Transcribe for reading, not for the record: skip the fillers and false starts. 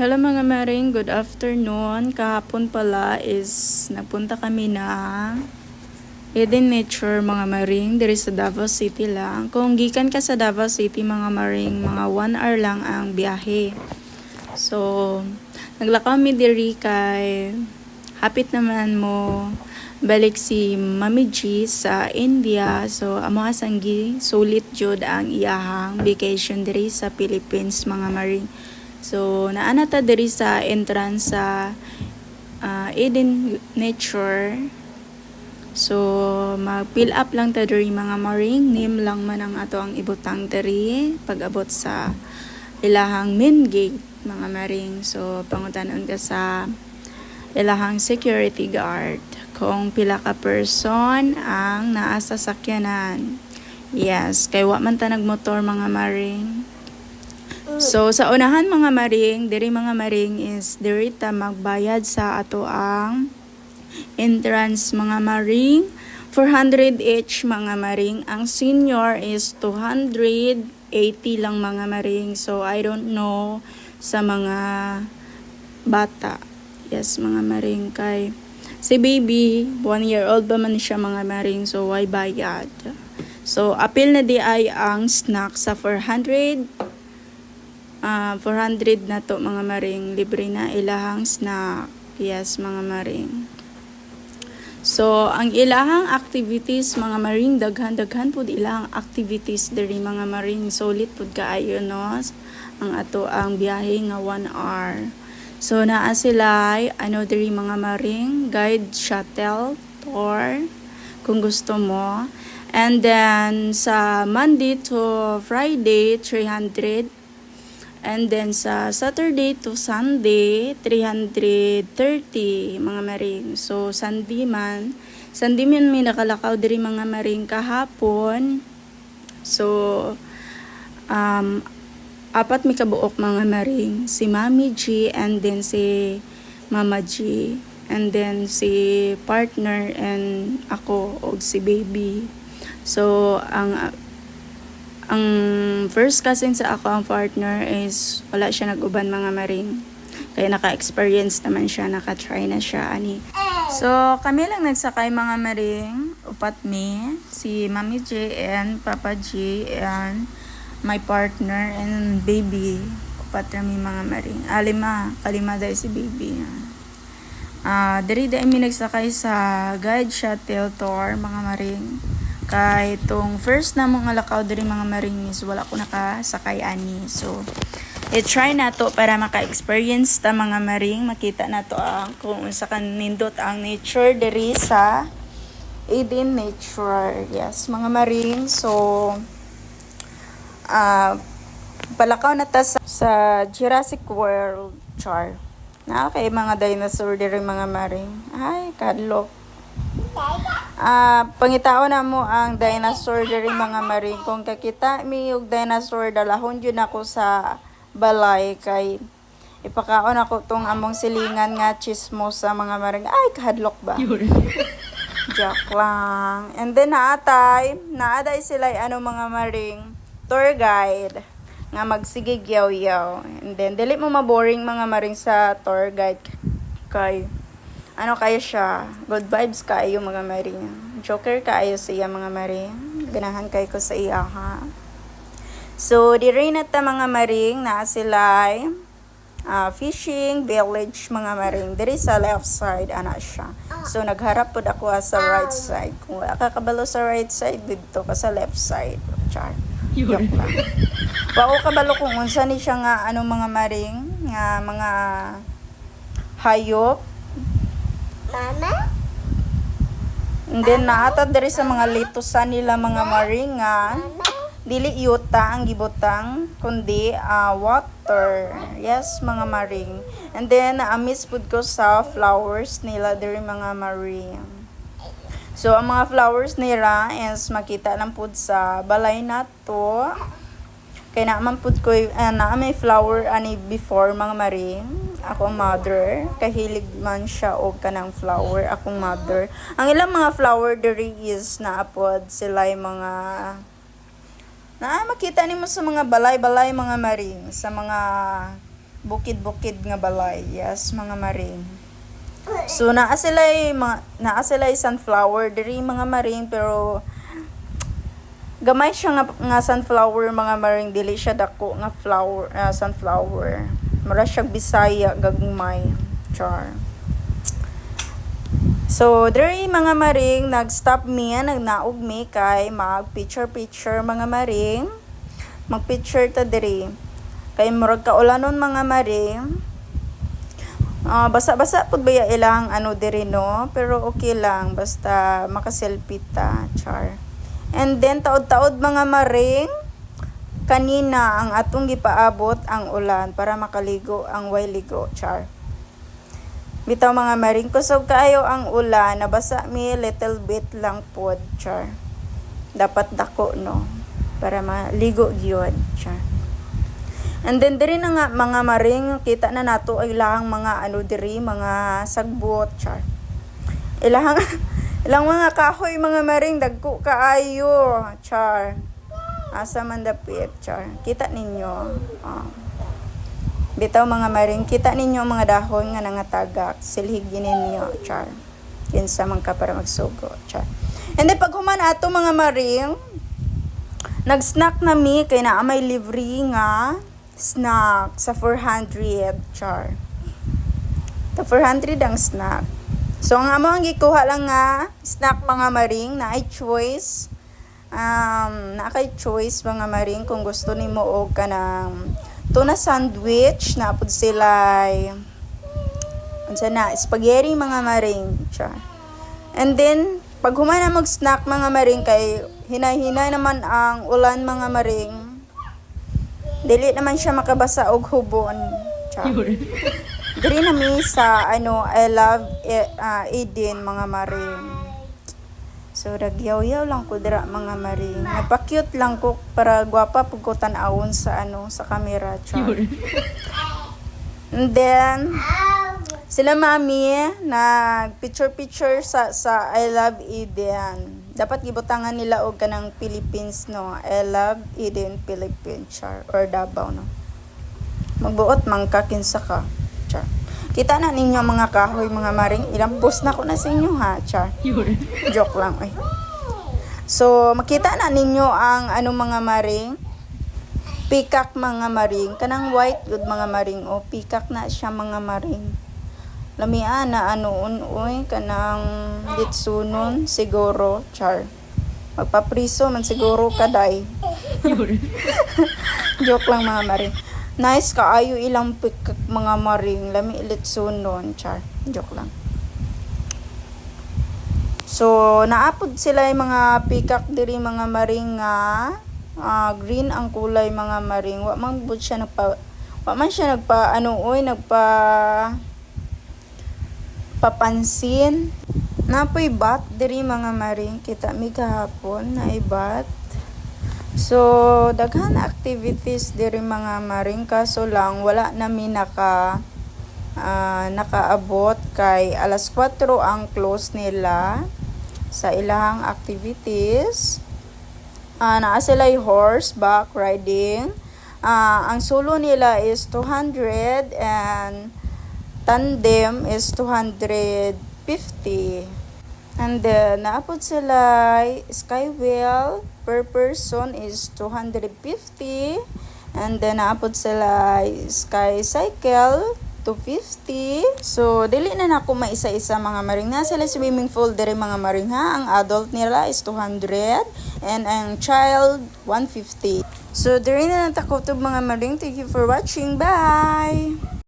Hello mga maring, good afternoon. Kahapon pala is nagpunta kami na Eden Nature mga maring, diri sa Davao City lang. Kung gikan ka sa Davao City mga maring, mga 1 hour lang ang biyahe. So, naglakaw mi diri kay hapit naman mo balik si Mami G sa India. So, amo asanggi sulit jud ang iyahang vacation diri sa Philippines mga maring. So, naana ta diri sa entrance sa Eden Nature. So, mag-fill up lang ta diri mga maring. Name lang man ang ato ang ibutang diri pag-abot sa ilahang main gate mga maring. So, pangutanon ka sa ilahang security guard kung pila ka person ang naa sa sakyanan. Yes, kay wa man ta nagmotor mga maring. So, sa unahan mga maring, diri mga maring is diri ta magbayad sa ato ang entrance mga maring. 400 each mga maring. Ang senior is 280 lang mga maring. So, I don't know sa mga bata. Yes, mga maring kay si baby, 1 year old ba man siya mga maring. So, why bayad? So, apil na di ay ang snack sa 400 na to mga maring, libre na ilahang snack. Yes mga maring. So ang ilahang activities mga maring, daghan pud ilahang activities diri mga maring. Solid pud kaayo no ang ato ang biyahe nga 1 hour. So naa sila diri mga maring, guide shuttle tour kung gusto mo. And then sa Monday to Friday 300. And then sa Saturday to Sunday, 330 mga maring. So Sunday man may nakalakaw diri mga maring kahapon. So apat mi kabuok mga maring. Si Mami G and then si Mama G. And then si partner and ako og si baby. So ang first cousin sa ako ang partner is wala siya nag-uban mga maring. Kaya naka-experience naman siya, naka-try na siya ani. So kami lang nagsakay mga maring, upat mi, si Mami J and Papa G and my partner and baby. Upat rami mga maring. Kalima dahil si baby. Diri dahil mi nagsakay sa guide shuttle tour mga maring. Kay itong first na mong alakaw diri mga maring is wala ko nakasakay ani. So, i-try na to para maka-experience ta mga maring. Makita na to kung unsa kan nindot ang nature diri sa Eden Nature. Yes, mga maring. So, palakaw na ta sa Jurassic World char. Okay, mga dinosaur diri mga maring. Ay, kadlok. Pangitao na mo ang dinosaur diri mga maring. Kung kakita mi og dinosaur, dalahon yun ako sa balay kay ipakaon ako tong among silingan nga chismos sa mga maring. Ay, kahadlok ba? Joke lang. And then naaday sila mga maring tour guide nga magsigig yaw-yaw. And then dili mo maboring mga maring sa tour guide kay kayo siya, good vibes kayo mga maring. Joker kayo sa iya mga maring. Ganahan kayo ko sa iya ha. So, diri na ta mga maring na sila fishing village mga maring. Diri sa left side ana siya. So, nagharap pud ako sa right side. Kung wala ka kabalo sa right side, dito ka sa left side. Char. Joke lang. Wa ko kabalo kung unsa ni siya nga mga maring, nga mga hayop. Mama? And then naatad diri sa mga litusan nila mga maring nga dili yuta ang gibutang kundi water. Yes mga maring. And then naamis pud ko sa flowers nila diri mga maring. So ang mga flowers nila is makita lang pud sa balay nato. Kay naaman pud ko may flower ani before mga maring. Akong mother, kahilig man siya og kanang flower, akong mother. Ang ilang mga flower diri is naapod sila mga makita nimo sa mga balay-balay mga maring, sa mga bukid-bukid nga balay. Yes, mga maring. So naa sila sunflower diri mga maring, pero gamay siya nga sunflower mga maring, dili siya dako nga sunflower. Mura siya Bisaya gagmay. Char. So, diri mga maring, nag-stop me, nagnaog me kay mag-picture mga maring. Mag-picture ta diri. Kay murag kaulanon mga maring. Basa-basa pud baya ilang diri no, pero okay lang basta maka-selfie ta, char. And then taod-taod mga maring, kanina ang atong gipaabot ang ulan para makaligo ang way ligo, char. Bitaw mga maring, kusog kaayo ang ulan, nabasa mi little bit lang pod, char. Dapat dako no, para maligo gyud, char. And then diri na nga mga maring, kita na nato ay ilang mga diri, mga sagbot, char. Ilang mga kahoy mga maring, dagko kaayo, char. Asa man dapit, char. Kita ninyo. Bitaw mga maring, kita ninyo mga dahon nga nangatagak, silhigin ninyo, char. Kinsa man ka para magsugo, char. And then pag human ato mga maring, nag-snack na mi kay naa may libre nga snack sa 400, char. Ta 400 ang snack. So ang amo ang gikuha lang nga snack mga maring na ay choice. Na kay choice mga maring kung gusto nimo og kanang tuna sandwich, napod sila spaghetti mga maring, char. And then pag humana mag-snack mga maring, kay hinay-hinay naman ang ulan mga maring, dili naman siya makabasa og hubon, char. Diri na mi sa I love Eden mga maring. So nagyaw-yaw lang ko dira mga maring. Nagpa-cute lang ko para gwapa pug ko tan-awon sa sa camera, char. And then sila mami nag-picture sa I love Eden. Dapat gibutangan nila og kanang Philippines no. I love Eden Philippines, char, or Davao no. Magbuot man ka kinsa ka, char. Kita na ninyo mga kahoy mga maring, ilang post na ko na sa inyo ha, char. Joke lang eh. So makita na ninyo ang mga maring, peacock mga maring, kanang white good mga maring, o peacock na siya mga maring. Lamian na uy kanang litsunon siguro, char. Magpapriso man siguro kaday. Joke lang mga maring. Nice kaayo ilang peacock mga maring, lami litsunon, char. Joke lang. So naapod sila yung mga peacock diri mga maring nga green ang kulay mga maring. Wa man siya papansin. Napoy bat diri mga maring, kita mi kahapon na ibat. So daghan activities diri mga maring, kaso lang wala nami nakaabot kay alas 4 ang close nila sa ilang activities. Naa sila horseback riding. Ang solo nila is 200 and tandem is 250. And then naapod sila skywheel, per person is 250. And then naapod sila sky cycle 250. So dili na nako maisa-isa mga maring. Na sila swimming pool diri mga maring ha. Ang adult nila is 200 and ang child 150. So diri na natakotog mga maring. Thank you for watching. Bye.